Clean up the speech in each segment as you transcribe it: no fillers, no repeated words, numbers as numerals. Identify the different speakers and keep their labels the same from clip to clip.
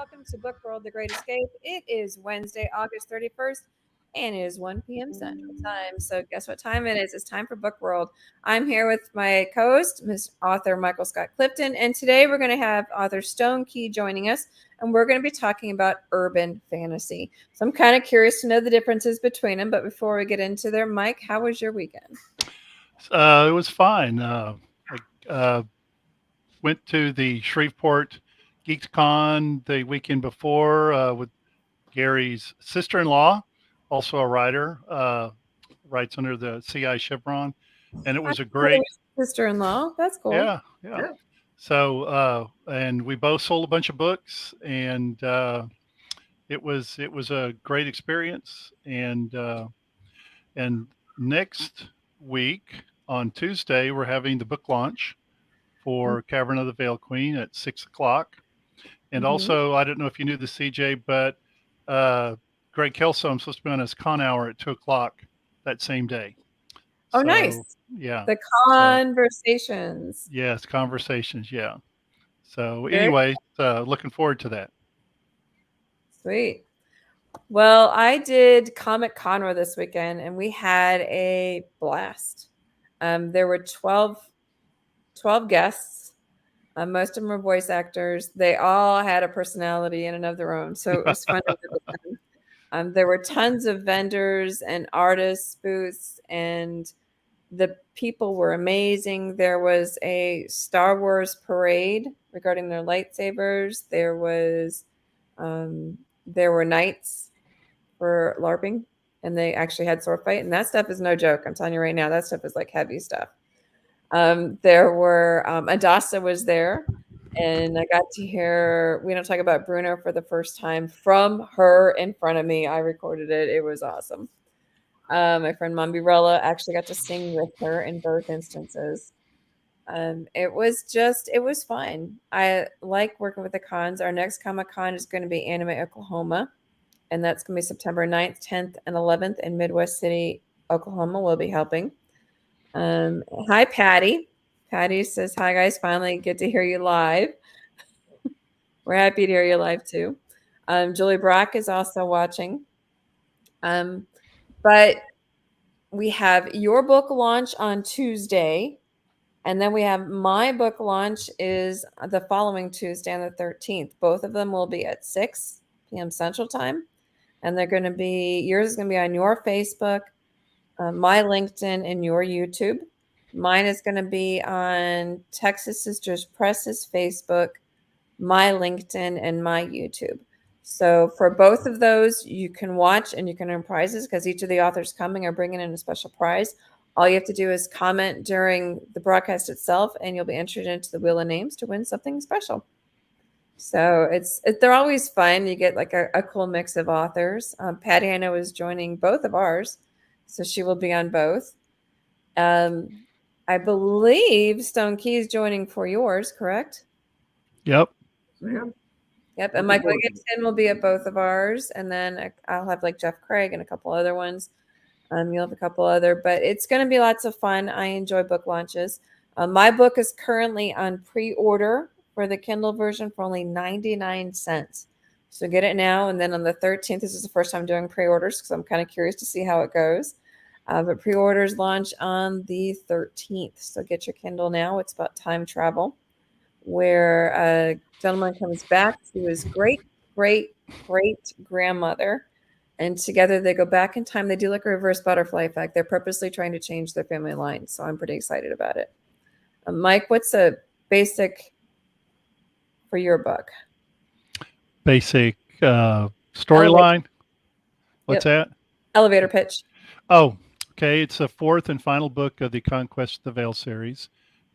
Speaker 1: welcome to Book World, The Great Escape. It is Wednesday, August 31st, and it is 1 p.m. Central Time. So guess what time it is? It's time for Book World. I'm here with my co-host, Miss Author Michael Scott Clifton, and today we're going to have Author Stone Keye joining us, and we're going to be talking about urban fantasy. So I'm kind of curious to know the differences between them, but before we get into there, Mike, how was your weekend?
Speaker 2: It was fine. I went to the Shreveport GeeksCon the weekend before with Gary's sister-in-law, also a writer, writes under the CI Chevron, and it
Speaker 1: Hi,
Speaker 2: was a great,
Speaker 1: sister-in-law. That's cool.
Speaker 2: yeah. So, and we both sold a bunch of books, and it was a great experience. And next week on Tuesday, we're having the book launch for Cavern of the Veil Queen at 6 o'clock. And
Speaker 1: Mm-hmm.
Speaker 2: also, I don't know if you knew the CJ, but uh, Greg Kelso, I'm supposed to be on his con hour at 2 o'clock that same day.
Speaker 1: Oh,
Speaker 2: So,
Speaker 1: nice.
Speaker 2: yeah.
Speaker 1: The
Speaker 2: So,
Speaker 1: conversations.
Speaker 2: yes, conversations. Yeah. So,
Speaker 1: Very
Speaker 2: anyway, looking forward to that.
Speaker 1: sweet. Well, I did Comic Conroe this weekend, and we had a blast. There were 12 guests. Most of them were voice actors. They all had a personality in and of their own, so it was fun to visit them. There were tons of vendors and artists booths, and the people were amazing. There was a Star Wars parade regarding their lightsabers. There were knights for LARPing, and they actually had sword fight, and that stuff is no joke. I'm telling you right now, that stuff is like heavy stuff. There were Adasa was there, and I got to hear We Don't Talk About Bruno for the first time from her in front of me. I recorded it. It was awesome. My friend Mombirella actually got to sing with her in both instances. It was fun. I like working with the cons. Our next Comic Con is going to be Anime Oklahoma, and that's going to be September 9th, 10th, and 11th in Midwest City, Oklahoma. We'll be helping. Hi, Patty. Patty says, hi, guys. Finally get to hear you live. We're happy to hear you live, too. Julie Brock is also watching. But we have your book launch on Tuesday, and then we have my book launch is the following Tuesday on the 13th. Both of them will be at 6 p.m. Central Time, and they're going to be yours is going to be on your Facebook, my LinkedIn, and your YouTube. Mine is going to be on Texas Sisters Press's Facebook, my LinkedIn, and my YouTube. So for both of those, you can watch and you can earn prizes because each of the authors coming are bringing in a special prize. All you have to do is comment during the broadcast itself, and you'll be entered into the Wheel of Names to win something special. So they're always fun. You get like a cool mix of authors. Patty, I know, is joining both of ours, so she will be on both. I believe Stone Keye is joining for yours, correct?
Speaker 2: Yep.
Speaker 1: Yep. And Michael Gibson will be at both of ours, and then I'll have like Jeff Craig and a couple other ones. You'll have a couple other, but it's going to be lots of fun. I enjoy book launches. My book is currently on pre-order for the Kindle version for only 99 cents. So get it now. And then on the 13th, this is the first time doing pre-orders because I'm kind of curious to see how it goes. But pre-orders launch on the 13th. So get your Kindle now. It's about time travel, where a gentleman comes back to his great, great, great grandmother. And together they go back in time. They do like a reverse butterfly effect. They're purposely trying to change their family line. So I'm pretty excited about it. Mike, what's a basic for your book?
Speaker 2: Basic storyline. What's
Speaker 1: Yep.
Speaker 2: that?
Speaker 1: Elevator pitch.
Speaker 2: Oh, okay. It's the fourth and final book of the Conquest of the Veil series,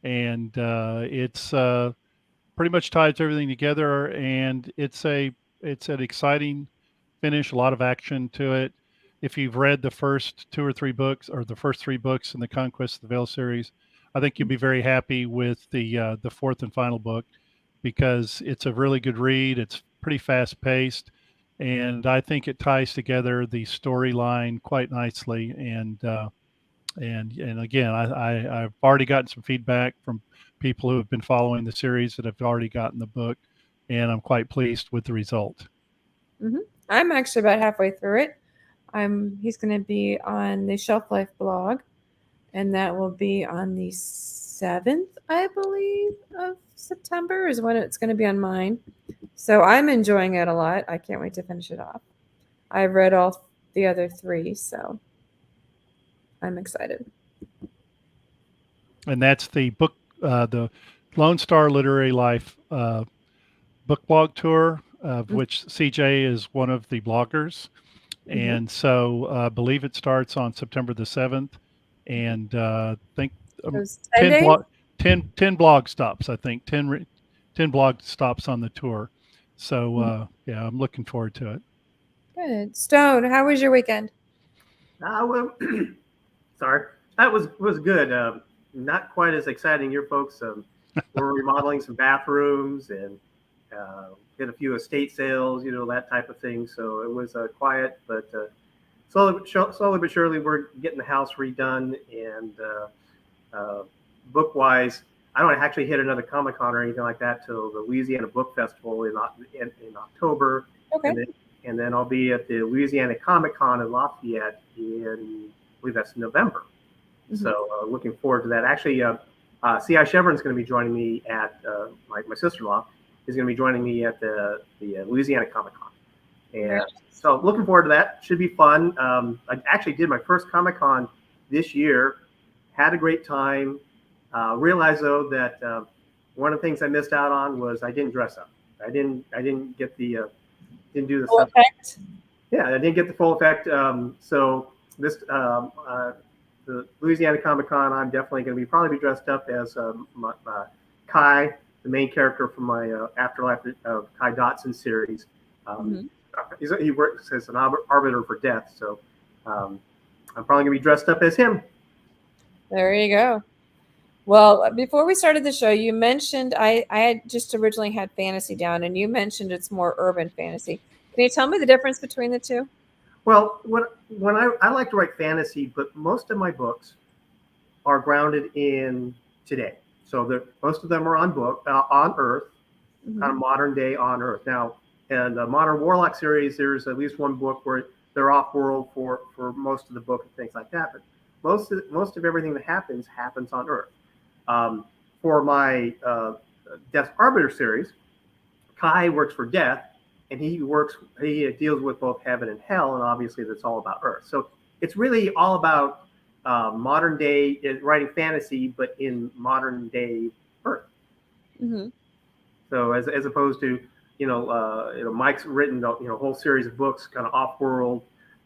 Speaker 2: and it's pretty much ties everything together. And it's an exciting finish. A lot of action to it. If you've read the first two or three books, or the first three books in the Conquest of the Veil series, I think you'll be very happy with the fourth and final book because it's a really good read. It's pretty fast paced, and I think it ties together the storyline quite nicely. And again, I've already gotten some feedback from people who have been following the series that have already gotten the book, and I'm quite pleased with the result.
Speaker 1: I'm actually about halfway through it. He's going to be on the Shelf Life blog, and that will be on the 7th, I believe, of September is when it's going to be on mine. So I'm enjoying it a lot. I can't wait to finish it off. I've read all the other 3, so I'm excited.
Speaker 2: And that's the book, the Lone Star Literary Life book blog tour, of which CJ is one of the bloggers. And so I believe it starts on September the 7th. And I think
Speaker 1: So it's 10 days?
Speaker 2: 10 blog stops, I think, 10 blog stops on the tour. So yeah, I'm looking forward to it.
Speaker 1: Good. Stone, how was your weekend?
Speaker 3: Well, sorry, that was good. Not quite as exciting. Your folks were remodeling some bathrooms and did a few estate sales, that type of thing. So it was quiet, but slowly but surely, we're getting the house redone. And book wise, I don't actually hit another Comic-Con or anything like that till the Louisiana Book Festival in October.
Speaker 1: Okay.
Speaker 3: And then I'll be at the Louisiana Comic-Con in Lafayette I believe that's November. So looking forward to that. Actually, C.I. Chevron's going to be joining me at, my sister-in-law is going to be joining me at the Louisiana Comic-Con. And so looking forward to that. Should be fun. I actually did my first Comic-Con this year. Had a great time. Realized, though, that one of the things I missed out on was I didn't dress up. I didn't get the didn't do the
Speaker 1: full
Speaker 3: stuff.
Speaker 1: effect.
Speaker 3: Yeah, I didn't get the full effect. So this the Louisiana Comic Con, I'm definitely going to probably be dressed up as Kai, the main character from my Afterlife of Kai Dotson series. He works as an arbiter for death, so I'm probably going to be dressed up as him.
Speaker 1: There you go. Well, before we started the show, you mentioned I had just originally had fantasy down, and you mentioned it's more urban fantasy. Can you tell me the difference between the two?
Speaker 3: Well, when I like to write fantasy, but most of my books are grounded in today. So most of them are on Earth, kind of modern day on Earth. Now, in the Modern Warlock series, there's at least one book where they're off world for most of the book and things like that. But most of everything that happens on Earth. For my Death Arbiter series, Kai works for Death, and he deals with both heaven and hell, and obviously that's all about Earth. So it's really all about modern day writing fantasy, but in modern day Earth. So as opposed to Mike's written a whole series of books kind of off world,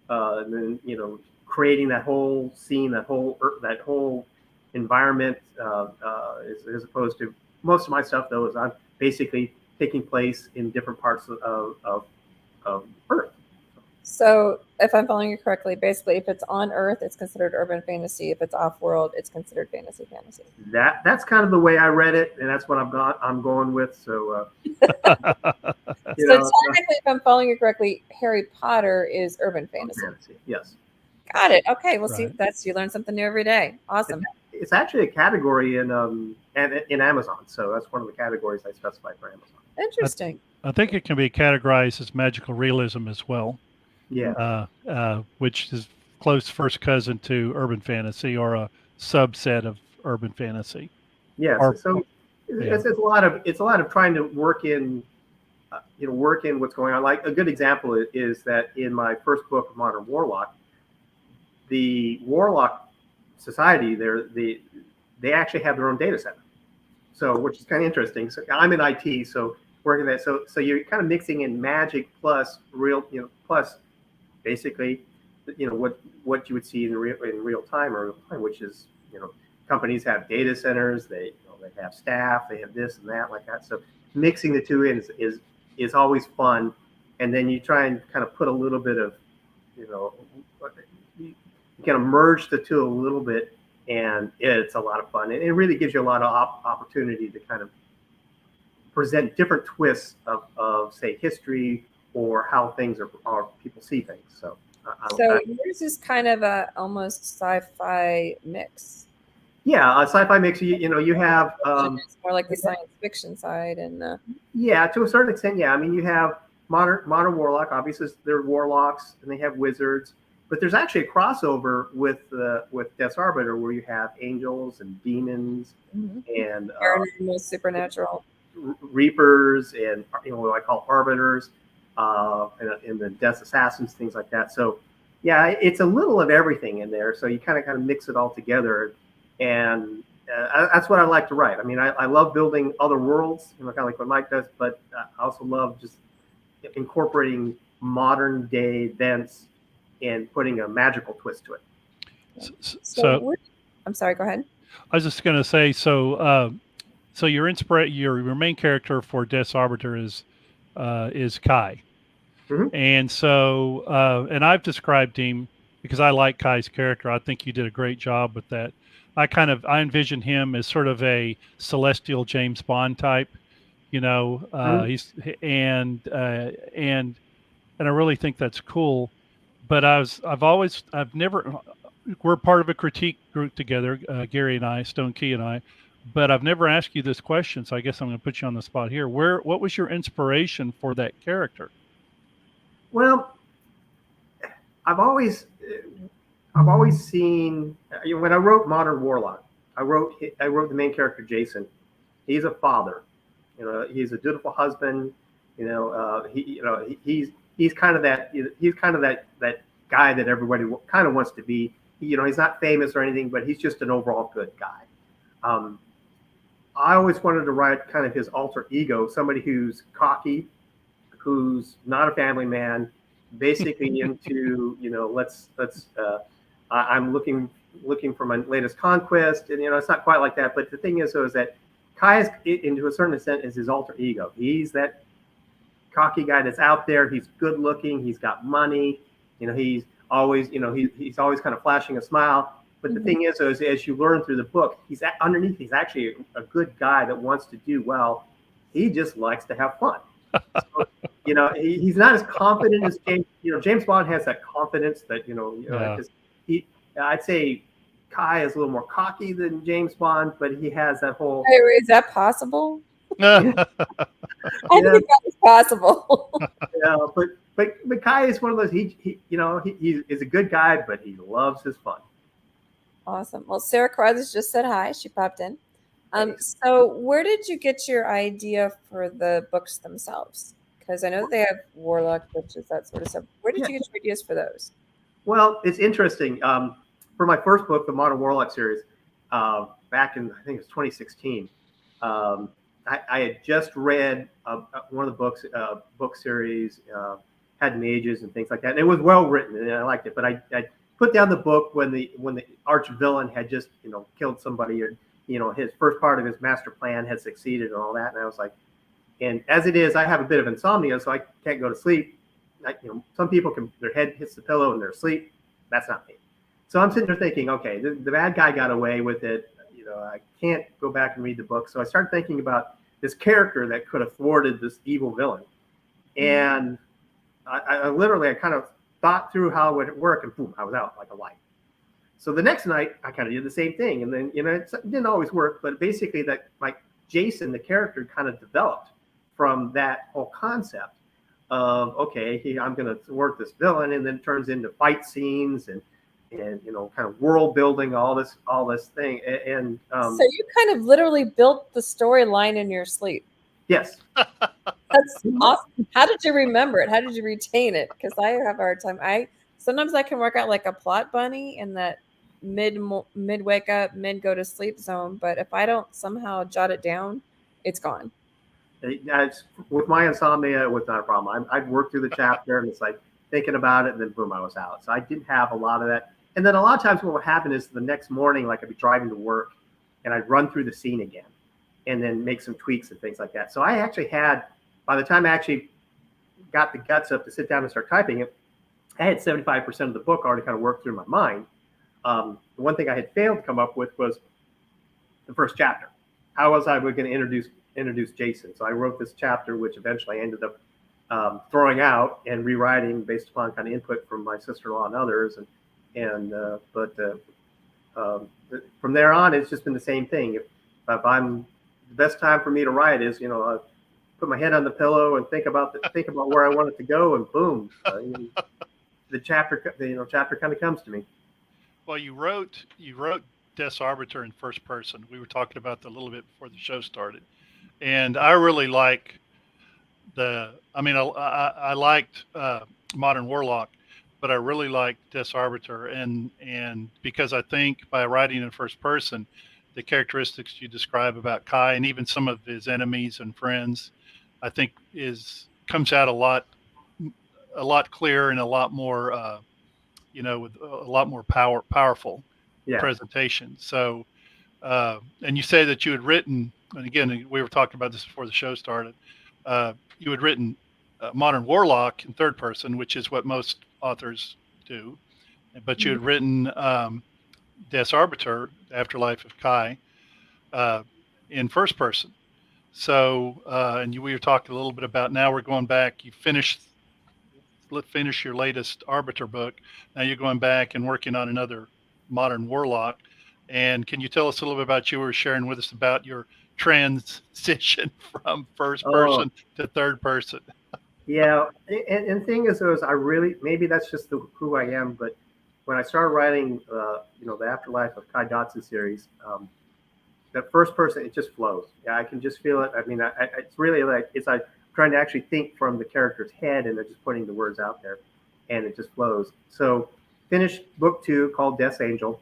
Speaker 3: and then creating that whole scene, that whole environment, as opposed to most of my stuff though is I'm basically taking place in different parts of Earth.
Speaker 1: So if I'm following you correctly, basically if it's on Earth, it's considered urban fantasy. If it's off world, it's considered fantasy.
Speaker 3: That's kind of the way I read it, and that's what I'm going with. So
Speaker 1: technically, if I'm following you correctly, Harry Potter is urban fantasy.
Speaker 3: Yes.
Speaker 1: Got it. Okay. Well, see, you learn something new every day. Awesome.
Speaker 3: It's actually a category in Amazon, so that's one of the categories I specified for Amazon.
Speaker 1: Interesting.
Speaker 2: I think it can be categorized as magical realism as well.
Speaker 3: Yeah.
Speaker 2: Which is close first cousin to urban fantasy, or a subset of urban fantasy.
Speaker 3: Yes. It's a lot of trying to work in what's going on. Like a good example is that in my first book of Modern Warlock, the Warlock Society, they actually have their own data center. So, which is kind of interesting. So I'm in IT, so working that. So you're kind of mixing in magic plus real, plus basically, what you would see in real time, which is, companies have data centers, they have staff, they have this and that like that. So mixing the two in is always fun, and then you try and kind of put a little bit of, you kind of merge the two a little bit, and it's a lot of fun. And it really gives you a lot of opportunity to kind of present different twists of say history or how things are people see things. So
Speaker 1: yours is kind of a almost sci-fi mix.
Speaker 3: Yeah, sci-fi mix. You have
Speaker 1: It's more like the science fiction side, and
Speaker 3: yeah, to a certain extent, yeah. I mean, you have modern warlock. Obviously, they're warlocks and they have wizards, but there's actually a crossover with Death's Arbiter where you have angels and demons and
Speaker 1: paranormal, supernatural.
Speaker 3: reapers and what I call arbiters, and the Death Assassins, things like that. So yeah, it's a little of everything in there. So you kind of mix it all together, and that's what I like to write. I mean, I love building other worlds, kind of like what Mike does, but I also love just incorporating modern day events and putting a magical twist to it.
Speaker 2: So
Speaker 1: I'm sorry, go ahead.
Speaker 2: I was just going to say, so your main character for Death's Arbiter is Kai.
Speaker 3: Mm-hmm.
Speaker 2: And so, and I've described him because I like Kai's character. I think you did a great job with that. I envision him as sort of a celestial James Bond type,
Speaker 3: Mm-hmm.
Speaker 2: and I really think that's cool. But I've never, we're part of a critique group together, Gary and I, Stone Key and I, but I've never asked you this question. So I guess I'm going to put you on the spot here. What was your inspiration for that character?
Speaker 3: Well, I've always seen, when I wrote Modern Warlock, I wrote the main character Jason. He's a father, he's a dutiful husband. He's kind of that guy that everybody kind of wants to be. He's not famous or anything, but he's just an overall good guy. I always wanted to write kind of his alter ego, somebody who's cocky, who's not a family man, basically into I'm looking for my latest conquest, and it's not quite like that. But the thing is, though, is that Kai, into a certain extent, is his alter ego. He's that cocky guy that's out there. He's good looking. He's got money. He's always he's always kind of flashing a smile. But the thing is, though, is as you learn through the book, he's underneath. He's actually a good guy that wants to do well. He just likes to have fun. So, he's not as confident as James. James Bond has that confidence that I'd say Kai is a little more cocky than James Bond, but he has that whole.
Speaker 1: Hey, is that possible? I think that is possible.
Speaker 3: But Kai is one of those. He is a good guy, but he loves his fun.
Speaker 1: Awesome. Well, Sarah Carthage just said hi. She popped in. So where did you get your idea for the books themselves? Because I know that they have Warlock, witches, that sort of stuff. Where did you get your ideas for those?
Speaker 3: Well, it's interesting. For my first book, the Modern Warlock series, back in, I think it was 2016, I had just read one of the book series, had mages and things like that. And it was well written and I liked it, but I put down the book when the arch villain had just, killed somebody, or, his first part of his master plan had succeeded and all that. And I was like, and as it is, I have a bit of insomnia, so I can't go to sleep. Some people their head hits the pillow and they're asleep. That's not me. So I'm sitting there thinking, okay, the bad guy got away with it. I can't go back and read the book. So I started thinking about this character that could have thwarted this evil villain. And I literally kind of thought through how it would work, and boom, I was out like a light. So the next night, I kind of did the same thing. And then, it didn't always work, but basically that, like, Jason, the character, kind of developed from that whole concept of, okay, I'm going to work this villain, and then it turns into fight scenes and kind of world building, all this thing. And
Speaker 1: so you kind of literally built the storyline in your sleep.
Speaker 3: Yes.
Speaker 1: That's awesome. How did you remember it? How did you retain it? Because I have a hard time. Sometimes I can work out like a plot bunny in that mid wake up, mid go to sleep zone. But if I don't somehow jot it down, it's gone.
Speaker 3: With my insomnia, it was not a problem. I'd work through the chapter and it's like thinking about it, and then boom, I was out. So I didn't have a lot of that. And then a lot of times what would happen is the next morning, like I'd be driving to work and I'd run through the scene again and then make some tweaks and things like that. So I actually had, by the time I actually got the guts up to sit down and start typing it, I had 75% of the book already kind of worked through my mind. The one thing I had failed to come up with was the first chapter. How was I going to introduce Jason? So I wrote this chapter, which eventually I ended up throwing out and rewriting based upon kind of input from my sister-in-law and others. But from there on, it's just been the same thing. If I'm the best time for me to write is, put my head on the pillow and think about where I want it to go, and boom, the chapter kind of comes to me.
Speaker 2: Well, you wrote Des Arbiter in first person. We were talking about that a little bit before the show started, and I really like I liked Modern Warlock, but I really liked Des Arbiter, and because I think by writing in first person, the characteristics you describe about Kai and even some of his enemies and friends, I think comes out a lot clearer and a lot more with a lot more powerful
Speaker 3: Yeah.
Speaker 2: presentation. So and you say that you had written, and again, we were talking about this before the show started. You had written Modern Warlock in third person, which is what most authors do, but you had written Des Arbiter, Afterlife of Kai, in first person. So, and we were talking a little bit about, now we're going back. You finish your latest Arbiter book. Now you're going back and working on another Modern Warlock. And can you tell us a little bit about, you were sharing with us about your transition from first person to third person?
Speaker 3: Yeah, and the thing is, I really, maybe that's just who I am, but when I started writing, the Afterlife of Kai Dotson series, that first person, it just flows. Yeah, I can just feel it. I mean, it's really it's like trying to actually think from the character's head, and they're just putting the words out there, and it just flows. So, finished book 2 called Death Angel,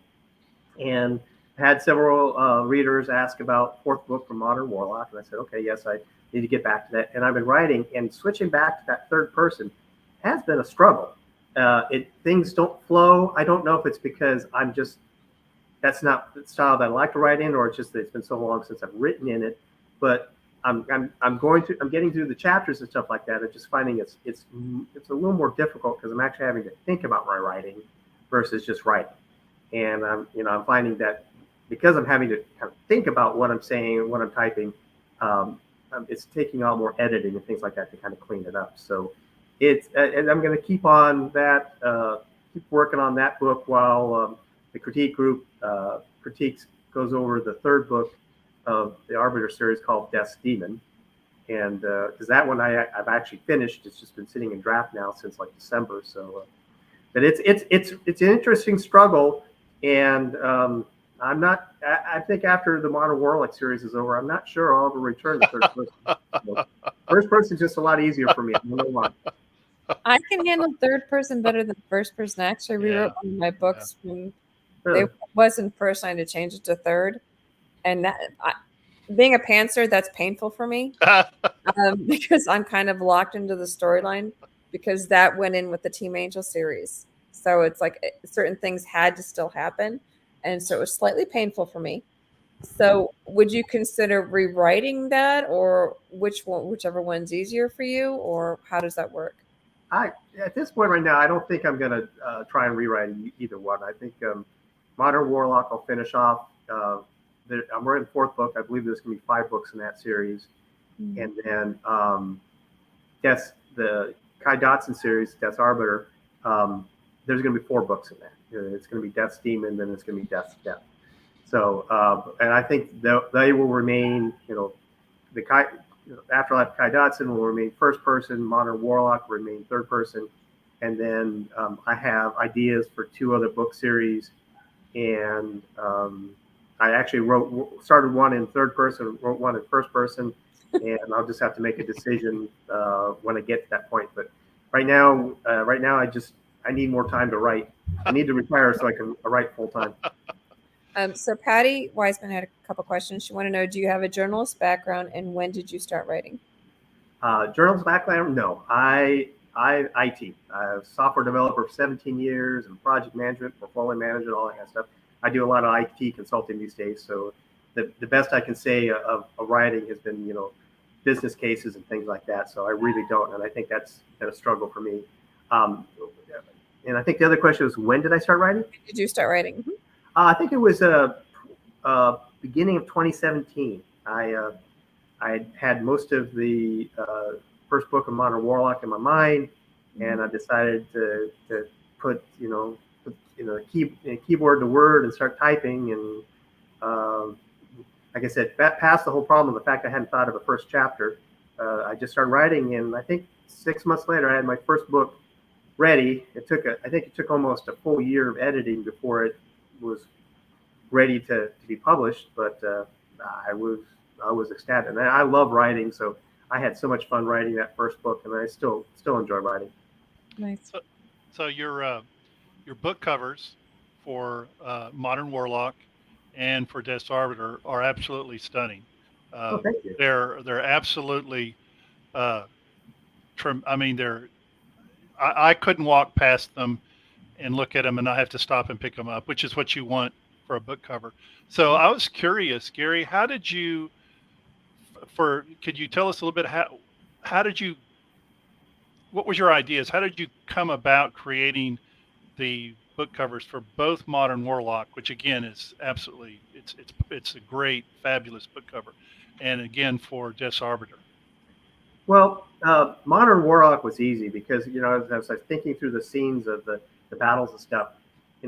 Speaker 3: and had several readers ask about fourth book from Modern Warlock, and I said, okay, yes, I need to get back to that. And I've been writing, and switching back to that third person has been a struggle. Things don't flow. I don't know if it's because that's not the style that I like to write in, or it's just that it's been so long since I've written in it. But I'm getting through the chapters and stuff like that. I'm just finding it's a little more difficult because I'm actually having to think about my writing versus just writing. And I'm finding that because I'm having to kind of think about what I'm saying and what I'm typing, it's taking a lot more editing and things like that to kind of clean it up. So and I'm going to keep on that, keep working on that book while the critique group goes over the third book of the Arbiter series called Death's Demon. And because that one I've actually finished. It's just been sitting in draft now since like December. So, but it's an interesting struggle. And I think after the Modern Warlock series is over, I'm not sure I'll ever return to third person. So, first person is just a lot easier for me. I don't know why.
Speaker 1: I can handle third person better than first person. I actually rewrote one of my books when it was in first. I had to change it to third, and being a pantser, that's painful for me because I'm kind of locked into the storyline because that went in with the Team Angel series. So it's like certain things had to still happen, and so it was slightly painful for me. So would you consider rewriting that, or whichever one's easier for you, or how does that work?
Speaker 3: At this point right now, I don't think I'm going to try and rewrite either one. I think Modern Warlock I'll finish off. I'm writing fourth book. I believe there's going to be 5 books in that series. Mm-hmm. And then the Kai Dotson series, Death's Arbiter, there's going to be 4 books in that. It's going to be Death's Demon, then it's going to be Death's Death. So, and I think they will remain, the Afterlife of Kai Dotson will remain first person, Modern Warlock will remain third person, and then I have ideas for 2 other book series, and I actually started one in third person, wrote one in first person, and I'll just have to make a decision when I get to that point. But right now, I need more time to write. I need to retire so I can write full time.
Speaker 1: So Patty Wiseman had a couple questions. She wanted to know, do you have a journalist background, and when did you start writing?
Speaker 3: Journalist background? No. I IT. Software developer for 17 years, and project management, portfolio management, all that kind of stuff. I do a lot of IT consulting these days. So the best I can say of writing has been, business cases and things like that. So I really don't. And I think that's been a struggle for me. And I think the other question was, when did I start writing?
Speaker 1: When did you start writing? Mm-hmm.
Speaker 3: I think it was beginning of 2017. I had most of the first book of Modern Warlock in my mind, and I decided to put keyboard to word and start typing. And like I said, that passed the whole problem of the fact I hadn't thought of a first chapter. I just started writing, and I think 6 months later I had my first book ready. I think it took almost a full year of editing before it was ready to be published. But I was ecstatic, and I love writing, so I had so much fun writing that first book, and I still enjoy writing.
Speaker 1: Nice.
Speaker 2: So your book covers for Modern Warlock and for Des Arbiter are absolutely stunning.
Speaker 3: Thank you.
Speaker 2: They're absolutely. I mean, I couldn't walk past them and look at them and not have to stop and pick them up, which is what you want for a book cover. So I was curious, Gary, how did you? Could you tell us a little bit how did you? What was your ideas? How did you come about creating the book covers for both Modern Warlock, which again is absolutely it's a great, fabulous book cover, and again for Des Arbiter?
Speaker 3: Well, Modern Warlock was easy because, as I was thinking through the scenes of the battles and stuff,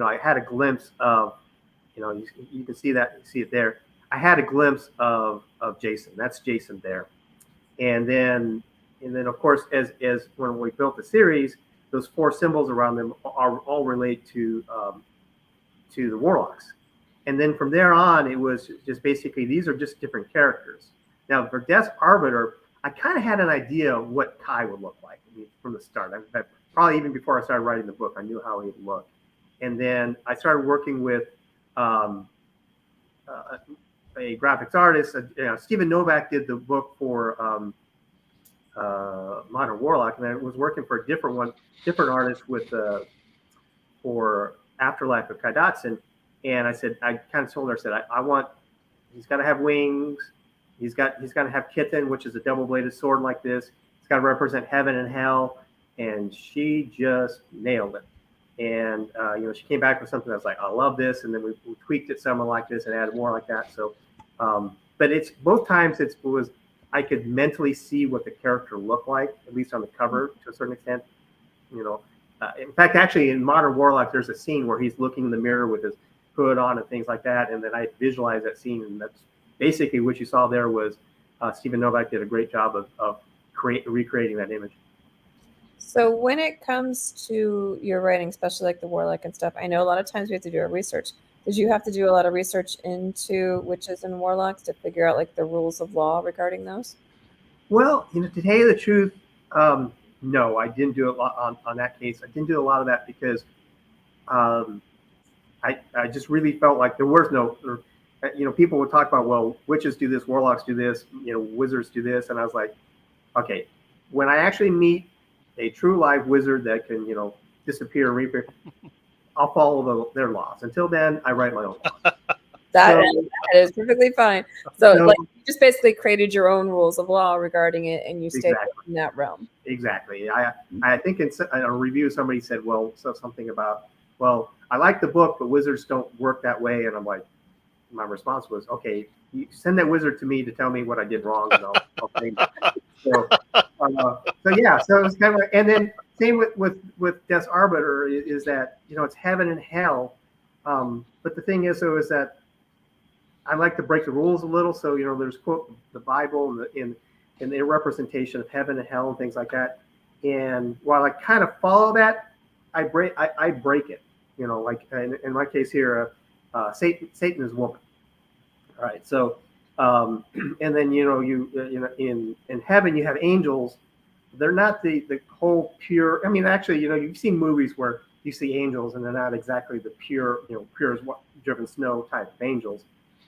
Speaker 3: I had a glimpse of, you can see it there. I had a glimpse of Jason. That's Jason there. And then of course, as when we built the series, those 4 symbols around them all relate to the Warlocks. And then from there on, it was just basically, these are just different characters. Now for Des Arbiter, I kind of had an idea of what Keye would look like from the start. Probably even before I started writing the book, I knew how he would look. And then I started working with a graphics artist. Stephen Novak did the book for Modern Warlock, and I was working for a different artist for Afterlife of Kai Dotson. And I kind of told her, he's got to have wings. He's got to have Kitten, which is a double-bladed sword like this. It's got to represent heaven and hell. And she just nailed it. And she came back with something that was like, I love this. And then we tweaked it somewhat like this and added more like that. So, but it's both times I could mentally see what the character looked like, at least on the cover to a certain extent. In fact, actually in Modern Warlock, there's a scene where he's looking in the mirror with his hood on and things like that. And then I visualized that scene, and that's basically what you saw there was Stephen Novak did a great job of recreating that image.
Speaker 1: So when it comes to your writing, especially like the Warlock and stuff, I know a lot of times we have to do our research. Did you have to do a lot of research into witches and warlocks to figure out like the rules of law regarding those?
Speaker 3: Well, to tell you the truth, no, I didn't do a lot on that case. I didn't do a lot of that because I just really felt like there was no, people would talk about, well, witches do this, warlocks do this, wizards do this. And I was like, okay, when I actually meet a true live wizard that can, disappear and reappear, I'll follow their laws. Until then, I write my own laws.
Speaker 1: That is perfectly fine. So like you just basically created your own rules of law regarding it, and you stayed in that realm.
Speaker 3: Exactly. I think in a review somebody said, something about, I like the book, but wizards don't work that way. And I'm like, my response was, okay, you send that wizard to me to tell me what I did wrong, and I'll change it. So it was kind of like, and then same with Des Arbiter is that, it's heaven and hell. But the thing is, though, is that I like to break the rules a little. So, there's quote the Bible and the representation of heaven and hell and things like that. And while I kind of follow that, I break it. Like in my case here, Satan is woman. All right. So, and then in heaven you have angels. They're not the whole pure. I mean, actually, you've seen movies where you see angels and they're not exactly the pure as what driven snow type of angels.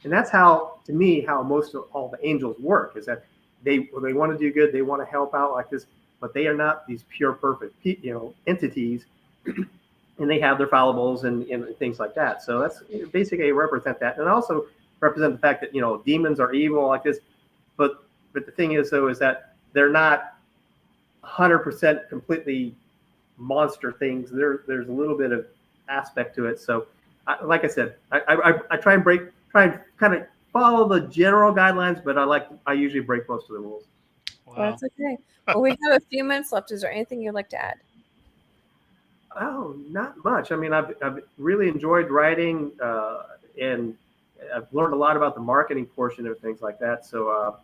Speaker 3: And that's how most of all the angels work, is that they want to do good, they want to help out like this, but they are not these pure, perfect, entities, and they have their fallibles and things like that. So that's basically represent that, and also represent the fact that demons are evil like this, but the thing is, though, is that they're not 100% completely monster things. There's a little bit of aspect to it. So, like I said, I try and kind of follow the general guidelines, but I usually break most of the rules.
Speaker 1: Wow. That's okay. Well, we have a few minutes left. Is there anything you'd like to add?
Speaker 3: Oh, not much. I mean, I've really enjoyed writing, and I've learned a lot about the marketing portion of things like that. So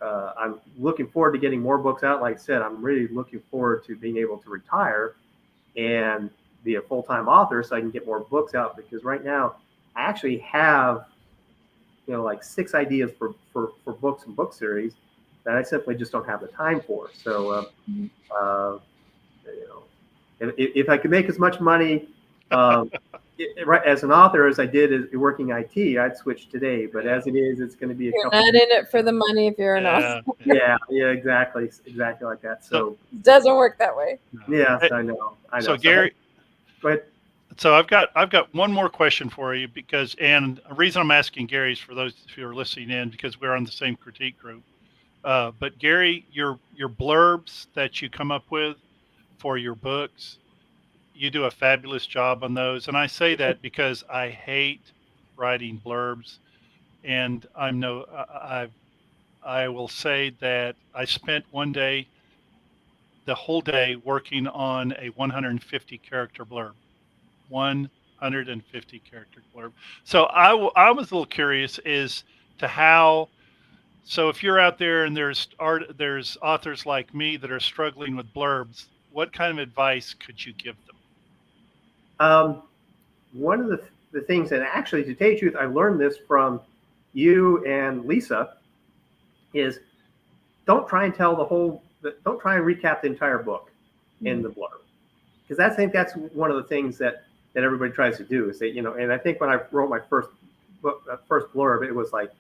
Speaker 3: I'm looking forward to getting more books out. Like I said, I'm really looking forward to being able to retire and be a full-time author so I can get more books out, because right now I actually have, like 6 ideas for books and book series that I simply just don't have the time for. So, uh, you know, if I could make as much money right as an author as I did as working IT, I'd switch today. But as it is, it's going to be a
Speaker 1: You're
Speaker 3: couple.
Speaker 1: not in it for the money if you're an author.
Speaker 3: Yeah, exactly like that. So
Speaker 1: It doesn't work that way.
Speaker 3: yes, I know.
Speaker 2: So Gary,
Speaker 3: go ahead.
Speaker 2: So I've got one more question for you, and the reason I'm asking Gary is for those who are listening in, because we're on the same critique group. But Gary, your blurbs that you come up with for your books, you do a fabulous job on those. And I say that because I hate writing blurbs, and I will say that I spent the whole day working on a 150 character blurb. 150 character blurb. So I was a little curious as to how. So if you're out there and there's authors like me that are struggling with blurbs, what kind of advice could you give them?
Speaker 3: One of the things, and actually, to tell you the truth, I learned this from you and Lisa, is don't try and don't try and recap the entire book in the blurb, because I think that's one of the things that everybody tries to do, is that, and I think when I wrote my first blurb, it was like,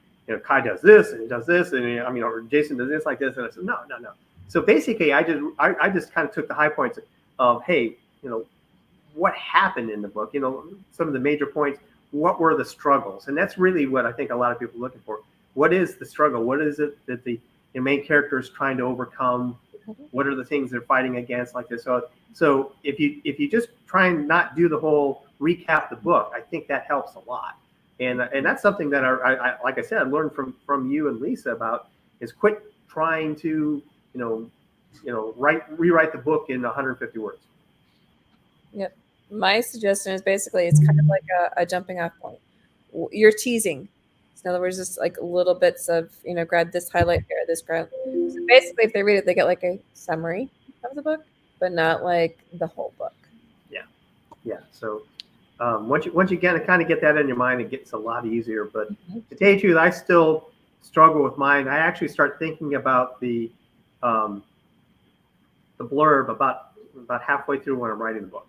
Speaker 3: Kai does this and he does this, and or Jason does this like this, and I said no. So basically, I just kind of took the high points of, hey, what happened in the book, some of the major points, what were the struggles, and that's really what I think a lot of people are looking for. What is the struggle? What is it that the main character is trying to overcome? What are the things they're fighting against, like this? So if you just try and not do the whole recap the book, I think that helps a lot. And that's something that I like I said, I learned from you and Lisa about, is quit trying to rewrite the book in 150 words.
Speaker 1: Yep. My suggestion is basically it's kind of like a jumping off point. You're teasing. So in other words, just like little bits of, grab this highlight here, this grab. So basically, if they read it, they get like a summary of the book, but not like the whole book.
Speaker 3: Yeah. So once you kind of get that in your mind, it gets a lot easier. But to tell you the truth, I still struggle with mine. I actually start thinking about the blurb about halfway through when I'm writing the book.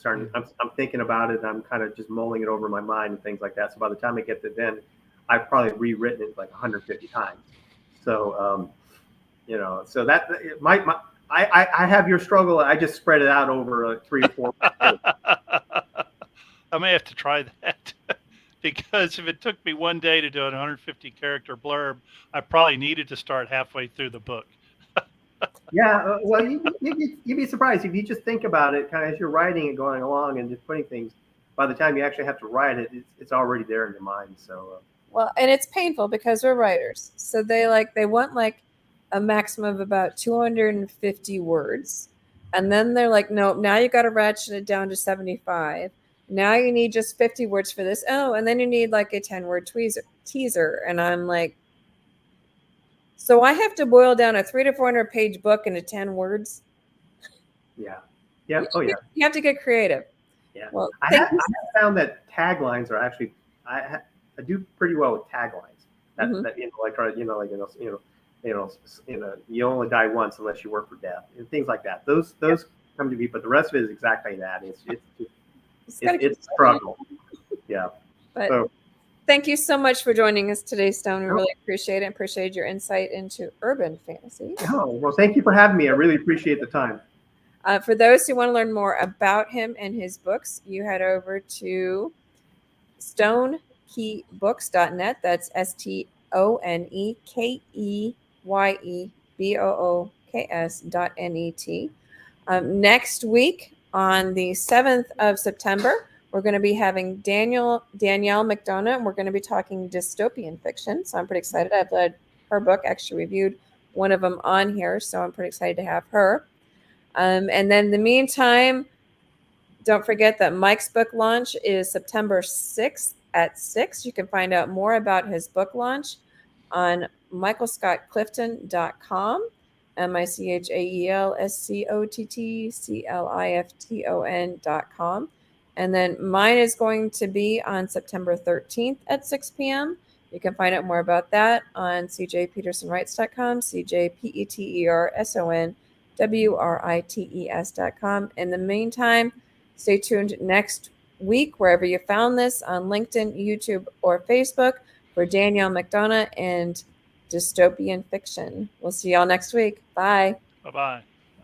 Speaker 3: I'm thinking about it. I'm kind of just mulling it over in my mind and things like that. So by the time I get to then, I've probably rewritten it like 150 times. So so that I have your struggle. I just spread it out over 3 or 4.
Speaker 2: I may have to try that because if it took me one day to do a 150 character blurb, I probably needed to start halfway through the book.
Speaker 3: Yeah, well, you'd be surprised if you just think about it, kind of as you're writing and going along and just putting things. By the time you actually have to write it, it's already there in your mind. So
Speaker 1: well, and it's painful because we're writers, so they want like a maximum of about 250 words, and then they're like, no, now you got to ratchet it down to 75. Now you need just 50 words for this. Oh, and then you need like a 10-word teaser, and I'm like. So I have to boil down a 300 to 400 page book into 10 words.
Speaker 3: Yeah. Oh yeah.
Speaker 1: You have to get creative.
Speaker 3: Yeah. Well, I have found that taglines are actually I do pretty well with taglines. That you only die once unless you work for death and things like that. Those come to me, but the rest of it is exactly that. It's struggle. Yeah.
Speaker 1: But thank you so much for joining us today, Stone. We really appreciate it and appreciate your insight into urban fantasy.
Speaker 3: Oh, well, thank you for having me. I really appreciate the time.
Speaker 1: For those who want to learn more about him and his books, you head over to stonekeybooks.net. That's STONEKEYEBOOKS.net. Next week on the 7th of September, we're going to be having Danielle McDonough, and we're going to be talking dystopian fiction. So I'm pretty excited. I've read her book, actually reviewed one of them on here, so I'm pretty excited to have her. And then in the meantime, Don't forget that Mike's book launch is September 6th at 6. You can find out more about his book launch on michaelscottclifton.com, michaelscottclifton.com. And then mine is going to be on September 13th at 6 p.m. You can find out more about that on cjpetersonwrites.com, cjpetersonwrites.com. In the meantime, stay tuned next week, wherever you found this, on LinkedIn, YouTube, or Facebook, for Danielle McDonough and Dystopian Fiction. We'll see y'all next week. Bye.
Speaker 2: Bye-bye.